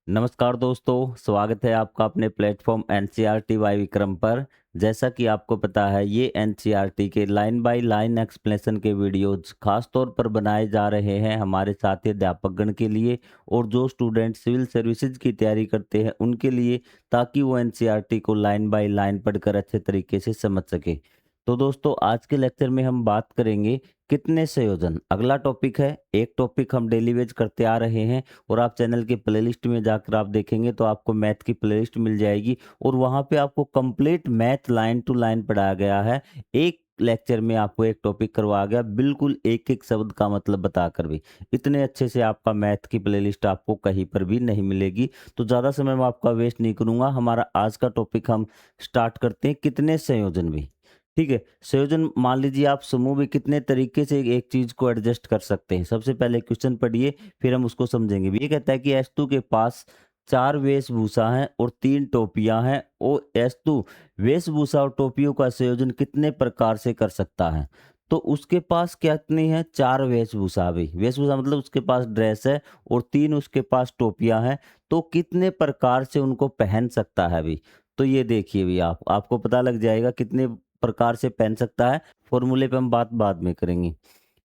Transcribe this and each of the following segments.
नमस्कार दोस्तों, स्वागत है आपका अपने प्लेटफॉर्म एनसीईआरटी बाय विक्रम पर। जैसा कि आपको पता है, ये एनसीईआरटी के लाइन बाय लाइन एक्सप्लेनेशन के वीडियोज खास तौर पर बनाए जा रहे हैं हमारे साथी अध्यापकगण के लिए और जो स्टूडेंट सिविल सर्विसेज की तैयारी करते हैं उनके लिए, ताकि वो एनसीईआरटी को लाइन बाय लाइन पढ़कर अच्छे तरीके से समझ सके। तो दोस्तों, आज के लेक्चर में हम बात करेंगे कितने संयोजन। अगला टॉपिक है, एक टॉपिक हम डेली वेज करते आ रहे हैं और आप चैनल की प्लेलिस्ट में जाकर आप देखेंगे तो आपको मैथ की प्लेलिस्ट मिल जाएगी और वहाँ पे आपको complete math line to line पढ़ाया गया है। एक लेक्चर में आपको एक टॉपिक करवाया गया, बिल्कुल एक एक शब्द का मतलब बताकर भी। इतने अच्छे से आपका मैथ की प्लेलिस्ट आपको कहीं पर भी नहीं मिलेगी। तो ज़्यादा समय मैं आपका वेस्ट नहीं करूँगा, हमारा आज का टॉपिक हम स्टार्ट करते हैं, कितने संयोजन भी। ठीक है, संयोजन मान लीजिए आप समूह भी कितने तरीके से एक चीज को एडजस्ट कर सकते हैं। सबसे पहले क्वेश्चन पढ़िए, फिर हम उसको समझेंगे। ये कहता है कि S2 के पास 4 वेशभूषा हैं और 3 टोपियां हैं और S2 वेशभूषा और टोपियों का संयोजन कितने प्रकार से कर सकता है। तो उसके पास कितनी है? 4 वेशभूषा। भी वेशभूषा मतलब उसके पास ड्रेस है और 3 उसके पास टोपियां हैं, तो कितने प्रकार से उनको पहन सकता है भी। तो ये देखिए भी, आपको पता लग जाएगा कितने प्रकार से पहन सकता है। फॉर्मूले पे हम बात बाद में करेंगे।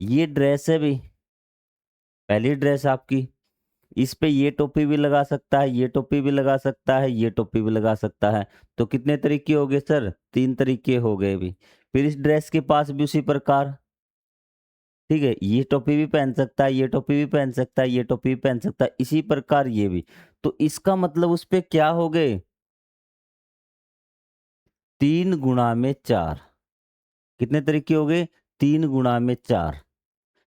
ये ड्रेस है भी, पहली ड्रेस आपकी, इस पे ये टोपी भी लगा सकता है, ये टोपी भी लगा सकता है, ये टोपी भी लगा सकता है। तो कितने तरीके हो गए सर? 3 तरीके हो गए भी। फिर इस ड्रेस के पास भी उसी प्रकार, ठीक है, ये टोपी भी पहन सकता है, ये टोपी भी पहन सकता है, ये टोपी भी पहन सकता है, इसी प्रकार ये भी। तो इसका मतलब उस पे क्या हो गए? 3 गुणा में 4। कितने तरीके हो गए? 3 गुणा में 4।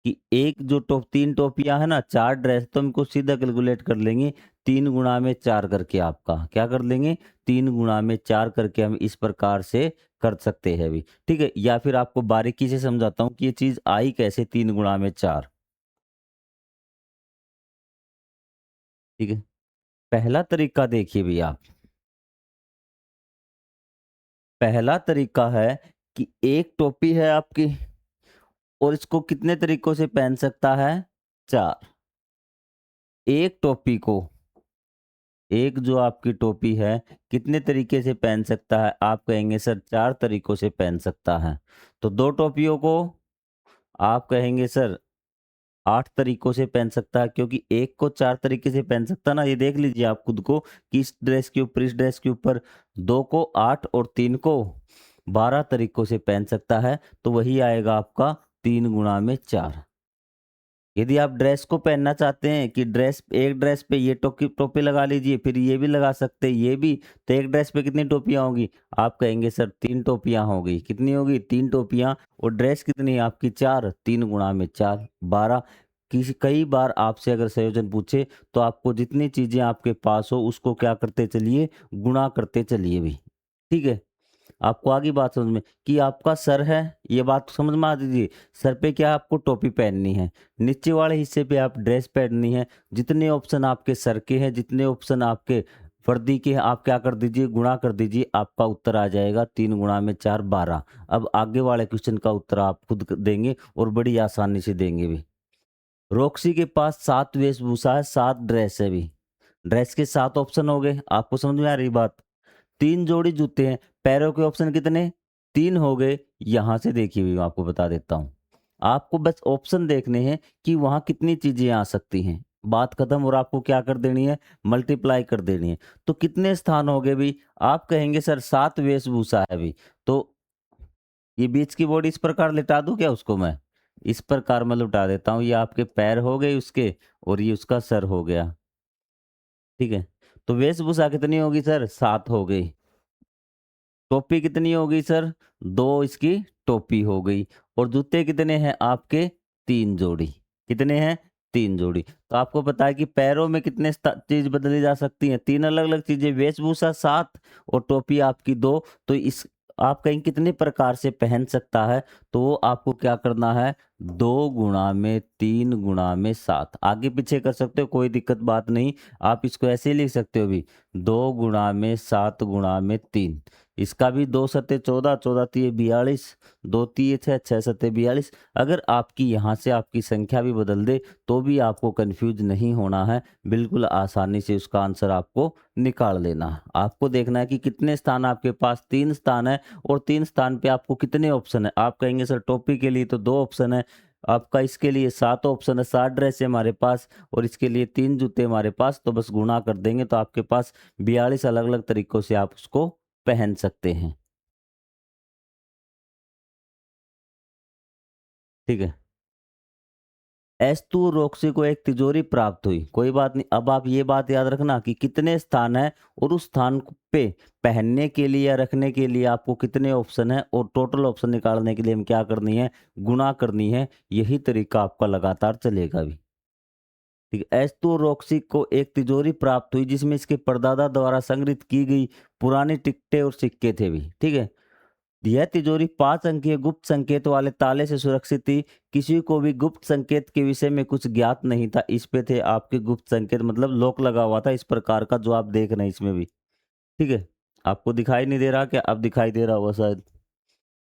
कि एक जो 3 टोपियां है ना, 4 ड्रेस, तो हमको सीधा कैलकुलेट कर लेंगे। 3 गुणा में 4 करके आपका क्या कर लेंगे? 3 गुणा में 4 करके हम इस प्रकार से कर सकते हैं भी। ठीक है, या फिर आपको बारीकी से समझाता हूँ कि ये चीज आई कैसे 3 गुणा में 4। ठीक है, पहला तरीका देखिए भी आप। पहला तरीका है कि एक टोपी है आपकी और इसको कितने तरीकों से पहन सकता है? 4। एक टोपी को, एक जो आपकी टोपी है, कितने तरीके से पहन सकता है? आप कहेंगे सर 4 तरीकों से पहन सकता है। तो 2 टोपियों को आप कहेंगे सर 8 तरीकों से पहन सकता है, क्योंकि एक को 4 तरीके से पहन सकता है ना। ये देख लीजिए आप खुद को कि इस ड्रेस के ऊपर, इस ड्रेस के ऊपर 2 को 8 और 3 को 12 तरीकों से पहन सकता है। तो वही आएगा आपका 3 गुणा में 4। यदि आप ड्रेस को पहनना चाहते हैं कि ड्रेस, एक ड्रेस पे ये टोपी लगा लीजिए, फिर ये भी लगा सकते हैं, ये भी, तो एक ड्रेस पे कितनी टोपियां होगी? आप कहेंगे सर 3 टोपियां होगी। कितनी होगी? 3 टोपियां। और ड्रेस कितनी है आपकी? 4। 3 गुणा में 4, 12। किसी कई बार आपसे अगर संयोजन पूछे तो आपको जितनी चीजें आपके पास हो उसको क्या करते चलिए? गुणा करते चलिए भी। ठीक है, आपको आगे बात समझ में कि आपका सर है, ये बात समझ में आ दीजिए। सर पे क्या आपको टोपी पहननी है, नीचे वाले हिस्से पे आप ड्रेस पहननी है। जितने ऑप्शन आपके सर के हैं, जितने ऑप्शन आपके वर्दी के हैं, आप क्या कर दीजिए? गुणा कर दीजिए। आपका उत्तर आ जाएगा 3 गुणा में 4, 12। अब आगे वाले क्वेश्चन का उत्तर आप खुद देंगे और बड़ी आसानी से देंगे भी। रॉक्सी के पास 7 वेशभूषा है, 7 ड्रेस है भी। ड्रेस के 7 ऑप्शन हो गए, आपको समझ में आ रही बात? 3 जोड़ी जूते हैं, पैरों के ऑप्शन कितने? 3 हो गए। यहां से देखिए भी मैं आपको बता देता हूं, आपको बस ऑप्शन देखने हैं कि वहां कितनी चीजें आ सकती हैं। बात खत्म, और आपको क्या कर देनी है? मल्टीप्लाई कर देनी है। तो कितने स्थान हो गए भी? आप कहेंगे सर 7 वेशभूषा है भी। तो ये बीच की बॉडी इस प्रकार लिटा दूं क्या उसको मैं? इस प्रकार मैं लुटा देता हूँ। ये आपके पैर हो गए उसके, और ये उसका सर हो गया। ठीक है, तो वेशभूषा कितनी होगी सर? 7 हो गई। टोपी कितनी हो गई सर? 2 इसकी टोपी हो गई। और जूते कितने हैं आपके? 3 जोड़ी। कितने हैं? 3 जोड़ी। तो आपको पता है कि पैरों में कितने चीज बदली जा सकती हैं? 3 अलग अलग चीजें। वेशभूषा 7 और टोपी आपकी 2। तो इस, आप कहीं कितने प्रकार से पहन सकता है, तो वो आपको क्या करना है? 2 गुणा में 3 गुणा में 7, आगे पीछे कर सकते हो, कोई दिक्कत बात नहीं। आप इसको ऐसे ही लिख सकते हो भी, 2 गुणा में 7 गुणा में 3। इसका भी 2 सत्ते 14, 14 तिये 42, 2 तिये 6, 6 सत्ते 42। अगर आपकी यहाँ से आपकी संख्या भी बदल दे तो भी आपको कंफ्यूज नहीं होना है, बिल्कुल आसानी से उसका आंसर आपको निकाल लेना है। आपको देखना है कि कितने स्थान आपके पास, 3 स्थान है और 3 स्थान पे आपको कितने ऑप्शन है। आप कहेंगे सर टोपी के लिए तो 2 ऑप्शन है, आपका इसके लिए 7 ऑप्शन है, 7 ड्रेस है हमारे पास और इसके लिए 3 जूते हमारे पास, तो बस गुणा कर देंगे तो आपके पास 42 अलग अलग तरीकों से आप उसको पहन सकते हैं। ठीक है। एस्तु रोक्सी को एक तिजोरी प्राप्त हुई, कोई बात नहीं। अब आप ये बात याद रखना कि कितने स्थान है और उस स्थान पे पहनने के लिए या रखने के लिए आपको कितने ऑप्शन है, और टोटल ऑप्शन निकालने के लिए हम क्या करनी है, गुणा करनी है। यही तरीका आपका लगातार चलेगा भी। ठीक है। एस्तु रोक्सी को एक तिजोरी प्राप्त हुई जिसमें इसके परदादा द्वारा संग्रहित की गई पुरानी टिकटें और सिक्के थे भी। ठीक है। यह तिजोरी 5 अंकीय गुप्त संकेत वाले ताले से सुरक्षित थी। किसी को भी गुप्त संकेत के विषय में कुछ ज्ञात नहीं था। इस पे थे आपके गुप्त संकेत, मतलब लॉक लगा हुआ था इस प्रकार का, जो आप देख रहे हैं इसमें भी। ठीक है। आपको दिखाई नहीं दे रहा क्या? अब दिखाई दे रहा होगा शायद।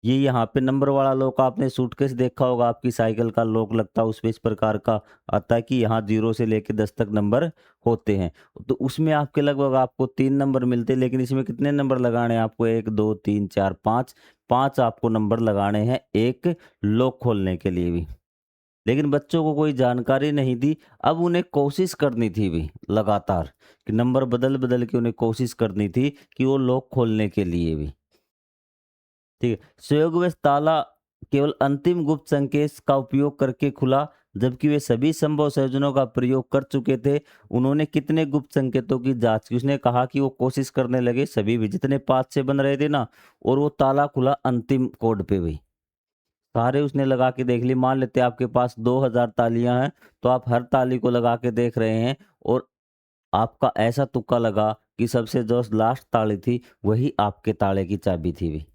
ये यहाँ पे नंबर वाला लॉक आपने सूटकेस देखा होगा, आपकी साइकिल का लॉक लगता है उसमें इस प्रकार का आता है कि यहाँ 0 से लेके 10 तक नंबर होते हैं। तो उसमें आपके लगभग आपको 3 नंबर मिलते हैं, लेकिन इसमें कितने नंबर लगाने हैं आपको? 1 2 3 4 5, 5 आपको नंबर लगाने हैं एक लॉक खोलने के लिए भी। लेकिन बच्चों को कोई जानकारी नहीं थी। अब उन्हें कोशिश करनी थी भी लगातार, कि नंबर बदल बदल के उन्हें कोशिश करनी थी कि वो लॉक खोलने के लिए भी। ठीक है। सुयोगवश ताला केवल अंतिम गुप्त संकेत का उपयोग करके खुला, जबकि वे सभी संभव संयोजनों का प्रयोग कर चुके थे। उन्होंने कितने गुप्त संकेतों की जांच की? उसने कहा कि वो कोशिश करने लगे सभी भी, जितने 5 से बन रहे थे ना, और वो ताला खुला अंतिम कोड पे भी। सारे उसने लगा के देख ली। मान लेते हैं आपके पास 2000 तालियां हैं, तो आप हर ताली को लगा के देख रहे हैं और आपका ऐसा तुक्का लगा कि सबसे जो लास्ट ताली थी वही आपके ताले की चाबी थी भी।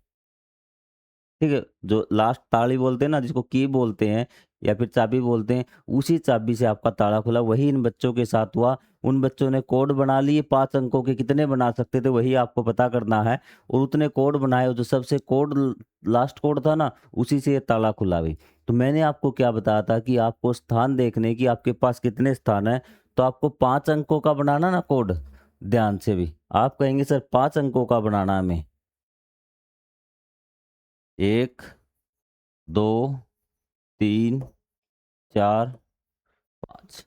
ठीक है। जो लास्ट ताली बोलते हैं ना, जिसको की बोलते हैं या फिर चाबी बोलते हैं, उसी चाबी से आपका ताला खुला। वही इन बच्चों के साथ हुआ। उन बच्चों ने कोड बना लिए 5 अंकों के, कितने बना सकते थे वही आपको पता करना है, और उतने कोड बनाए। जो सबसे कोड लास्ट कोड था ना, उसी से ये ताला खुला भी। तो मैंने आपको क्या बताया था कि आपको स्थान देखने की, आपके पास कितने स्थान है, तो आपको 5 अंकों का बनाना ना कोड, ध्यान से भी। आप कहेंगे सर 5 अंकों का बनाना है हमें, 1 2 3 4 5,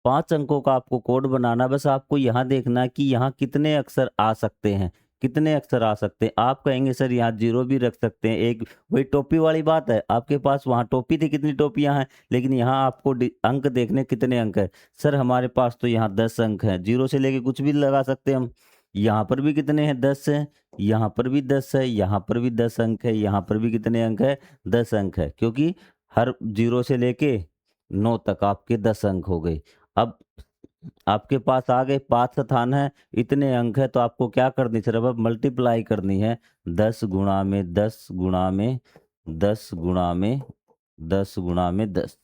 5 अंकों का आपको कोड बनाना। बस आपको यहाँ देखना है कि यहाँ कितने अक्षर आ सकते हैं, कितने अक्षर आ सकते हैं। आप कहेंगे सर यहाँ 0 भी रख सकते हैं, एक वही टोपी वाली बात है। आपके पास वहाँ टोपी थी, कितनी टोपियाँ हैं, लेकिन यहाँ आपको अंक देखने कितने अंक है। सर हमारे पास तो यहाँ 10 अंक हैं, 0 से लेके कुछ भी लगा सकते हैं हम। यहाँ पर भी कितने हैं? 10 है। यहाँ पर भी 10 है, यहाँ पर भी 10 अंक है, यहाँ पर भी कितने अंक है? 10 अंक है, क्योंकि हर 0 से लेके 9 तक आपके 10 अंक हो गए। अब आपके पास आ गए 5 स्थान है, इतने अंक है, तो आपको क्या करनी, सिर्फ अब मल्टीप्लाई करनी है। 10 गुणा में 10 गुणा में 10 गुणा में 10 गुणा में 10,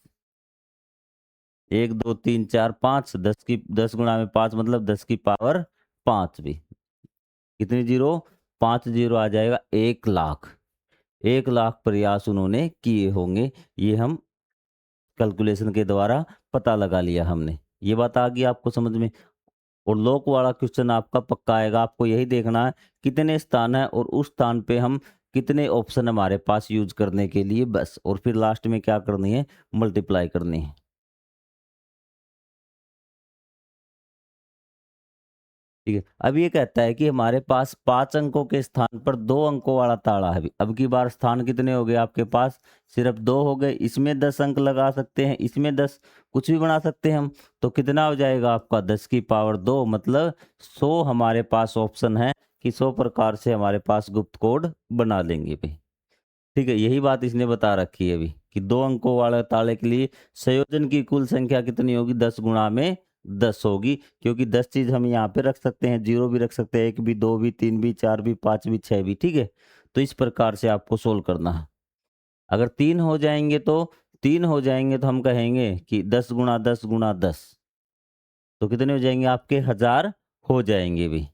1 2 3 4 5, 10 की 10 गुणा में 5 मतलब 10 की पावर 5 भी। कितनी जीरो? 5 जीरो आ जाएगा 1 लाख। 1 लाख प्रयास उन्होंने किए होंगे, ये हम कैलकुलेशन के द्वारा पता लगा लिया हमने। ये बात आ गई आपको समझ में? और लॉक वाला क्वेश्चन आपका पक्का आएगा। आपको यही देखना है कितने स्थान है और उस स्थान पे हम कितने ऑप्शन हमारे पास यूज करने के लिए, बस। और फिर लास्ट में क्या करनी है? मल्टीप्लाई करनी है। ठीक है। अब ये कहता है कि हमारे पास 5 अंकों के स्थान पर 2 अंकों वाला ताला है। अब की बार स्थान कितने हो गए आपके पास? सिर्फ 2 हो गए। इसमें 10 अंक लगा सकते हैं, इसमें 10, कुछ भी बना सकते हैं हम। तो कितना हो जाएगा आपका? 10 की पावर 2, मतलब 100 हमारे पास ऑप्शन है कि 100 प्रकार से हमारे पास गुप्त कोड बना लेंगे भाई। ठीक है। यही बात इसने बता रखी है अभी कि 2 अंकों वाले ताले के लिए संयोजन की कुल संख्या कितनी होगी? 10 गुणा में 10 होगी, क्योंकि 10 चीज हम यहाँ पे रख सकते हैं, 0 भी रख सकते हैं, 1 भी, 2 भी, 3 भी, 4 भी, 5 भी, 6 भी। ठीक है। तो इस प्रकार से आपको सोल्व करना है। अगर 3 हो जाएंगे तो 3 हो जाएँगे तो हम कहेंगे कि 10 गुणा 10 गुणा 10 तो कितने हो जाएँगे आपके 1000 हो जाएँगे भी।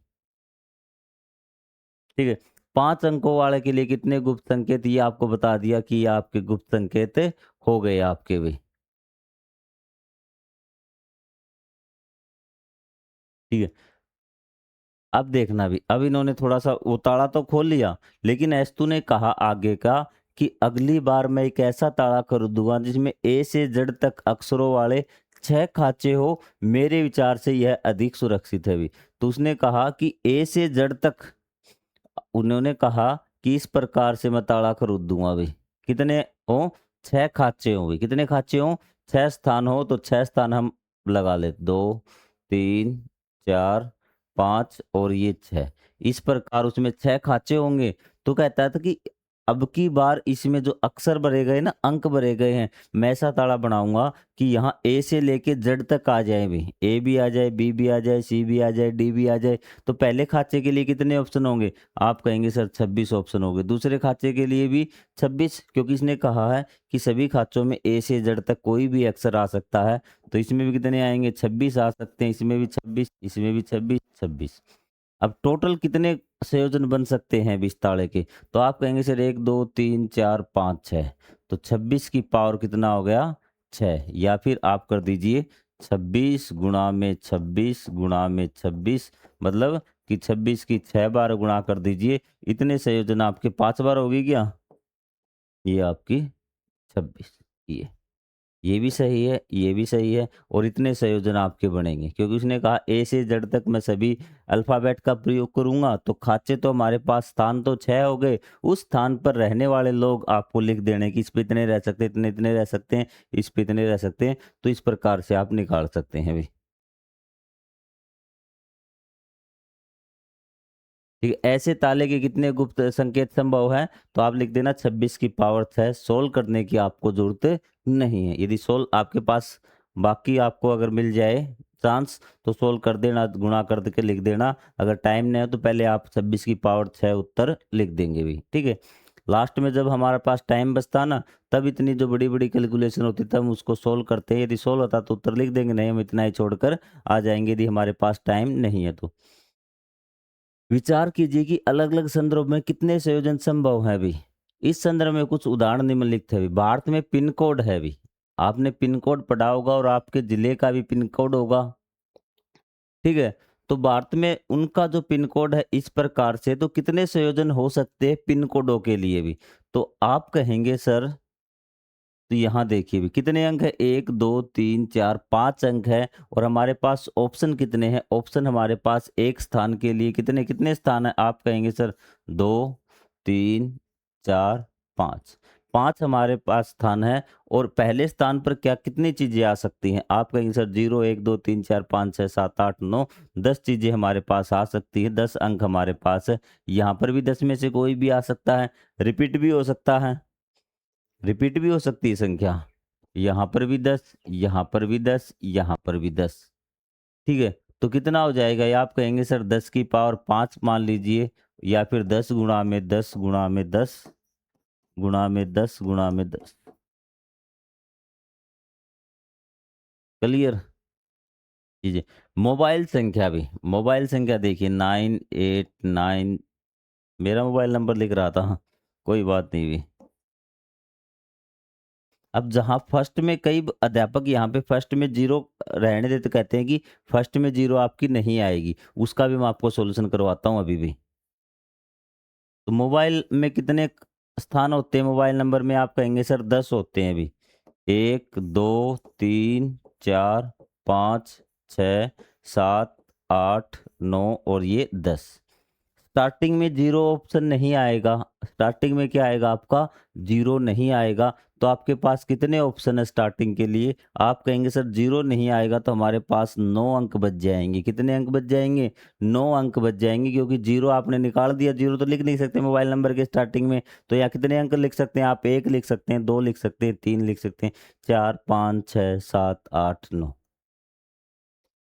ठीक है। 5 अंकों वाले के लिए कितने गुप्त संकेत ये आपको बता दिया कि ये आपके गुप्त संकेत हो गए आपके भी। ठीक है। अब देखना भी, अब इन्होंने थोड़ा-सा वो ताला तो खोल लिया, लेकिन एस्तु ने कहा आगे का कि अगली बार मैं एक ऐसा ताला कर दूँगा जिसमें ए से जेड तक अक्षरों वाले 6 खाँचे हो, मेरे विचार से यह अधिक सुरक्षित है भी। तो उसने कहा कि ए से जेड तक उन्होंने कहा कि इस प्रकार से मैं ताला खरीद दूँगा भई। कितने हों? 6 खाँचे हों भई। कितने खाँचे हों? 6 स्थान हो तो 6 स्थान हम लगा लें। 2, 3, 4, 5 और ये 6। इस प्रकार उसमें 6 खाँचे होंगे। तो कहता था कि अब की बार इसमें जो अक्षर भरे गए ना, अंक भरे गए हैं, मैं ऐसा ताला बनाऊँगा कि यहाँ ए से लेके जेड तक आ जाएँ भई। ए भी आ जाए, बी भी आ जाए, सी भी आ जाए, डी भी आ जाए। तो पहले खाँचे के लिए कितने ऑप्शन होंगे? आप कहेंगे सर 26 ऑप्शन हो गए। दूसरे खाते के लिए भी 26 क्योंकि इसने कहा है कि सभी खातों में ए से जेड तक कोई भी अक्षर आ सकता है। तो इसमें भी कितने आएँगे? 26 आ सकते हैं, इसमें भी 26, इसमें भी 26, 26। अब टोटल कितने संयोजन बन सकते हैं 20 ताड़े के? तो आप कहेंगे सर 1, 2, 3, 4, 5, 6। तो 26 की पावर कितना हो गया? 6 या फिर आप कर दीजिए 26 गुणा में 26 गुणा में 26 मतलब कि 26 की 6 बार गुणा कर दीजिए। इतने संयोजन आपके 5 बार होगी क्या? ये आपकी 26 ये भी सही है, ये भी सही है और इतने संयोजन आपके बनेंगे क्योंकि उसने कहा ए से जेड तक मैं सभी अल्फ़ाबेट का प्रयोग करूँगा तो खाँचे तो हमारे पास स्थान तो 6 हो गए। उस स्थान पर रहने वाले लोग आपको लिख देने कि इस पे इतने रह सकते हैं, इतने-इतने रह सकते हैं, इस पे इतने रह सकते हैं। तो इस प्रकार से आप निकाल सकते हैं भई। ठीक है, ऐसे ताले के कितने गुप्त संकेत संभव हैं? तो आप लिख देना 26 की पावर 6 सोल्व करने की आपको ज़रूरत नहीं है। यदि सोल्व आपके पास बाकी आपको अगर मिल जाए चांस तो सोल्व कर देना, गुणा कर के लिख देना। अगर टाइम नहीं है तो पहले आप 26 की पावर 6 उत्तर लिख देंगे भी, ठीक है? लास्ट में जब हमारे पास टाइम बचता ना, तब इतनी जो बड़ी-बड़ी कैलकुलेशन होती है तब हम उसको सोल्व करते हैं। यदि सोल्व होता तो उत्तर लिख देंगे, नहीं हम इतना ही छोड़कर आ जाएँगे यदि हमारे पास टाइम नहीं है तो। विचार कीजिए कि अलग-अलग संदर्भ में कितने संयोजन संभव हैं अभी। इस संदर्भ में कुछ उदाहरण निम्नलिखित है अभी। भारत में पिन कोड है अभी। आपने पिन कोड पढ़ा होगा और आपके जिले का भी पिन कोड होगा, ठीक है? तो भारत में उनका जो पिन कोड है इस प्रकार से तो कितने संयोजन हो सकते हैं पिन कोडों के लिए भी? तो आप कहेंगे सर तो यहाँ देखिए भी कितने अंक है 1, 2, 3, 4, 5 अंक है और हमारे पास ऑप्शन कितने हैं? ऑप्शन हमारे पास एक स्थान के लिए कितने कितने स्थान है? आप कहेंगे सर 2, 3, 4, 5। 5 हमारे पास स्थान है और पहले स्थान पर क्या कितनी चीज़ें आ सकती हैं? आप कहेंगे सर 0, 1, 2, 3, 4, 5, 6, 7, 8, 9, 10 चीज़ें हमारे पास आ सकती है, 10 अंक हमारे पास है। यहाँ पर भी 10 में से कोई भी आ सकता है, रिपीट भी हो सकता है। रिपीट भी हो सकती है संख्या। यहाँ पर भी 10, यहाँ पर भी 10, यहाँ पर भी 10। ठीक है? तो कितना हो जाएगा? ये आप कहेंगे सर 10 की पावर 5 मान लीजिए या फिर 10 गुणा में 10 गुणा में 10 गुणा में 10 गुणा में 10। क्लियर? जी, जी। मोबाइल संख्या देखिए 989 मेरा मोबाइल नंबर लिख रहा था। कोई बात नहीं भी। अब जहाँ फर्स्ट में कई अध्यापक यहाँ पे फर्स्ट में 0 रहने देते कहते हैं कि फर्स्ट में 0 आपकी नहीं आएगी। उसका भी मैं आपको सॉल्यूशन करवाता हूँ अभी भी। तो मोबाइल में कितने स्थान होते हैं मोबाइल नंबर में? आप कहेंगे सर 10 होते हैं अभी। 1, 2, 3, 4, 5, 6, 7, 8, 9 और ये 10। स्टार्टिंग में 0 ऑप्शन नहीं आएगा। स्टार्टिंग में क्या आएगा आपका? 0 नहीं आएगा। तो आपके पास कितने ऑप्शन है स्टार्टिंग के लिए? आप कहेंगे सर 0 नहीं आएगा तो हमारे पास 9 अंक बच जाएँगे। कितने अंक बच जाएँगे? 9 अंक बच जाएँगे क्योंकि 0 आपने निकाल दिया। 0 तो लिख नहीं सकते मोबाइल नंबर के स्टार्टिंग में। तो यहाँ कितने अंक लिख सकते हैं आप? 1 लिख सकते हैं, 2 लिख सकते हैं, 3 लिख सकते हैं, 4, 5, 6, 7, 8, 9।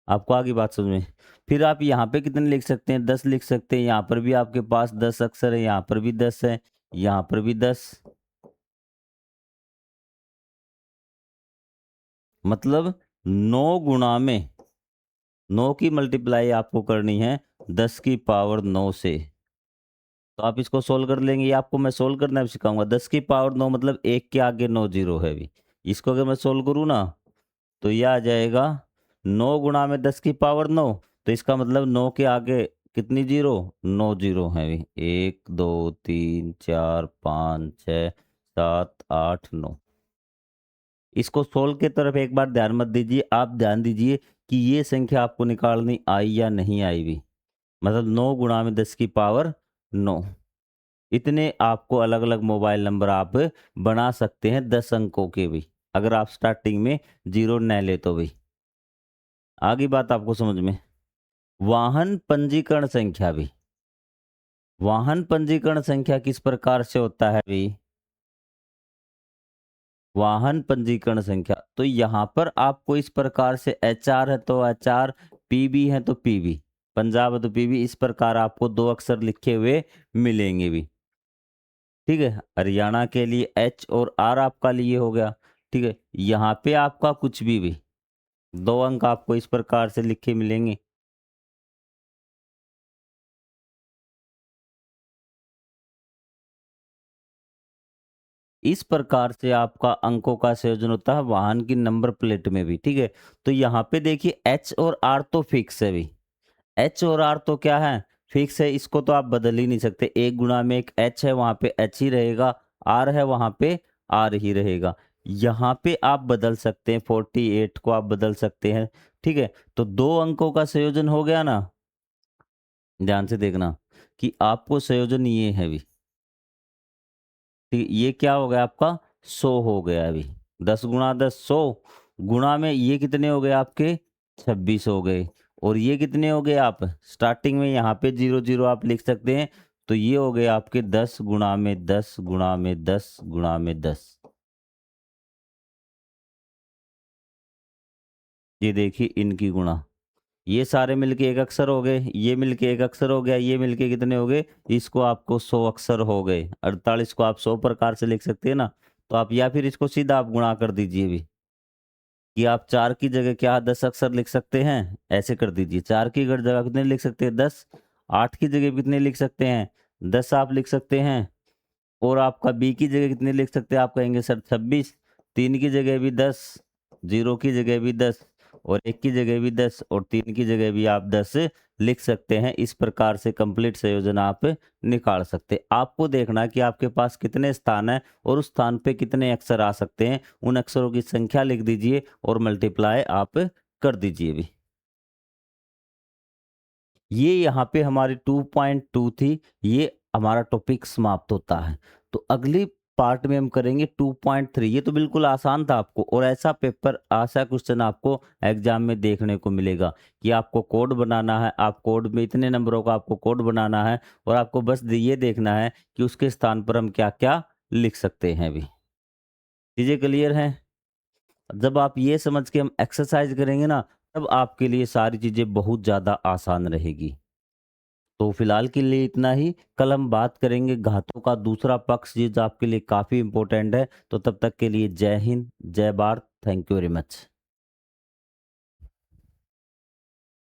आपको आ गई बात समझ में? फिर आप यहाँ पे कितने लिख सकते हैं? 10 लिख सकते हैं, यहाँ पर भी आपके पास 10 अक्षर है, यहाँ पर भी 10 है, यहाँ पर भी 10 मतलब 9 गुणा में 9 की मल्टीप्लाई आपको करनी है 10 की पावर 9 से। तो आप इसको सोल्व कर लेंगे, ये आपको मैं सोल्व करना भी सिखाऊंगा। 10 की पावर 9 मतलब 1 के आगे 9 जीरो है अभी। इसको अगर मैं सोल्व करूँ ना तो ये आ जाएगा 9 गुणा में 10 की पावर 9, तो इसका मतलब 9 के आगे कितनी जीरो, 9 जीरो है अभी। 1 2 3 4 5 6 7 8 9। इसको सोल्व की तरफ एक बार ध्यान मत दीजिए, आप ध्यान दीजिए कि ये संख्या आपको निकालनी आई या नहीं आई भी। मतलब 9 गुणा में 10 की पावर 9। इतने आपको अलग अलग मोबाइल नंबर आप बना सकते हैं 10 अंकों के भी, अगर आप स्टार्टिंग में जीरो न ले तो भी। आगे बात आपको समझ में। वाहन पंजीकरण संख्या भी, वाहन पंजीकरण संख्या किस प्रकार से होता है भी, वाहन पंजीकरण संख्या तो यहाँ पर आपको इस प्रकार से HR है तो HR, PB है तो PB, पंजाब है तो PB, इस प्रकार आपको 2 अक्षर लिखे हुए मिलेंगे भी। ठीक है, हरियाणा के लिए H और R आपका लिए हो गया। ठीक है, यहाँ पे आपका कुछ भी 2 अंक आपको इस प्रकार से लिखे मिलेंगे। इस प्रकार से आपका अंकों का संयोजन होता है वाहन की नंबर प्लेट में भी। ठीक है, तो यहाँ पे देखिए H और R तो फिक्स है भी। H और R तो क्या है, फिक्स है, इसको तो आप बदल ही नहीं सकते। 1 गुणा में एक H है वहां पे H ही रहेगा, R है वहां पे R ही रहेगा। यहाँ पे आप बदल सकते हैं, 48 को आप बदल सकते हैं। ठीक है, तो 2 अंकों का संयोजन हो गया ना। ध्यान से देखना कि आपको संयोजन ये है भी। ठीक, ये क्या हो गया आपका 100 हो गया अभी। 10 गुणा 10 100 गुणा में ये कितने हो गए आपके 26 हो गए। और ये कितने हो गए, आप स्टार्टिंग में यहाँ पे 0 0 आप लिख सकते हैं। तो ये हो गए आपके 10 गुणा में 10 गुणा में 10 गुणा में 10। ये देखिए इनकी गुणा, ये सारे मिलके एक अक्षर हो गए, ये मिलके एक अक्षर हो गया, ये मिलके कितने हो गए, इसको आपको 100 अक्षर हो गए। 48 को आप 100 प्रकार से लिख सकते हैं ना। तो आप या फिर इसको सीधा आप गुणा कर दीजिए भी, कि आप 4 की जगह क्या 10 अक्षर लिख सकते हैं, ऐसे कर दीजिए। 4 की जगह कितने लिख सकते हैं 10, 8 की जगह कितने लिख सकते हैं 10 आप लिख सकते हैं। और आपका बी की जगह कितने लिख सकते हैं, आप कहेंगे सर 26। 3 की जगह भी 10, 0 की जगह भी 10, और 1 की जगह भी 10, और 3 की जगह भी आप 10 लिख सकते हैं। इस प्रकार से कंप्लीट संयोजन आप निकाल सकते हैं। आपको देखना है कि आपके पास कितने स्थान है और उस स्थान पे कितने अक्षर आ सकते हैं। उन अक्षरों की संख्या लिख दीजिए और मल्टीप्लाई आप कर दीजिए भी। ये यहाँ पे हमारी 2.2 थी, ये हमारा टॉपिक समाप्त होता है। तो अगली पार्ट में हम करेंगे 2.3। ये तो बिल्कुल आसान था आपको, और ऐसा पेपर, ऐसा क्वेश्चन आपको एग्जाम में देखने को मिलेगा कि आपको कोड बनाना है। आप कोड में इतने नंबरों का आपको कोड बनाना है, और आपको बस ये देखना है कि उसके स्थान पर हम क्या क्या लिख सकते हैं भी। चीजें क्लियर हैं। जब आप ये समझ के हम एक्सरसाइज करेंगे ना, तब आपके लिए सारी चीजें बहुत ज्यादा आसान रहेगी। तो फिलहाल के लिए इतना ही। कल हम बात करेंगे घातों का दूसरा पक्ष, ये जो आपके लिए काफ़ी इंपॉर्टेंट है। तो तब तक के लिए जय हिंद, जय Bharat, thank you very much.